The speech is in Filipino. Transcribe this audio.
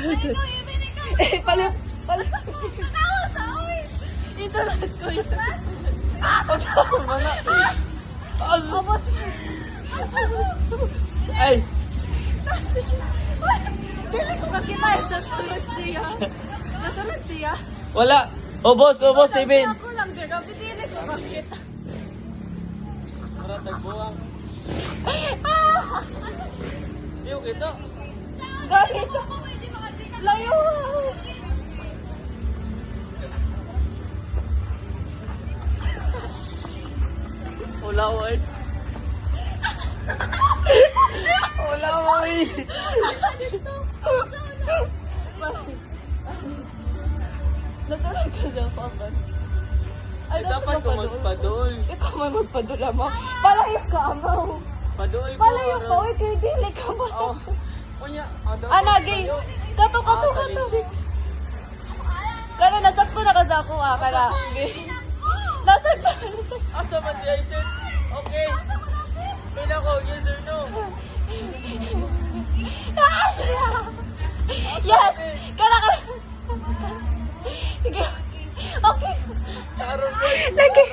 Eh, pala. Isunod ko yun. Kasama mo na. Abos mo. Ay! Dili ko kakita. Nasunod siya. Wala! Ubos, 7! Ako lang, grabe, dili ko kakita. Para tagbuwang. Hindi ko kita. Guys, layo. Wala ko eh. Wala ko eh. Nasunod ka dyan, Papa. Ay, Dapat ko magpadol. Ikaw may magpadula mo. Palayo ka, amaw. Padol ko. Palayo ka, uy, kay dili ka ba sa... Oh. Kunya. Anagi, kato. Kana, nasakto na ka sa ako, Kana. Nasakto. Asa man si Aisen? Okay. Pila ko, yes or no? Yes! Kana. Sige. Okay. Tarong boy. Lagi.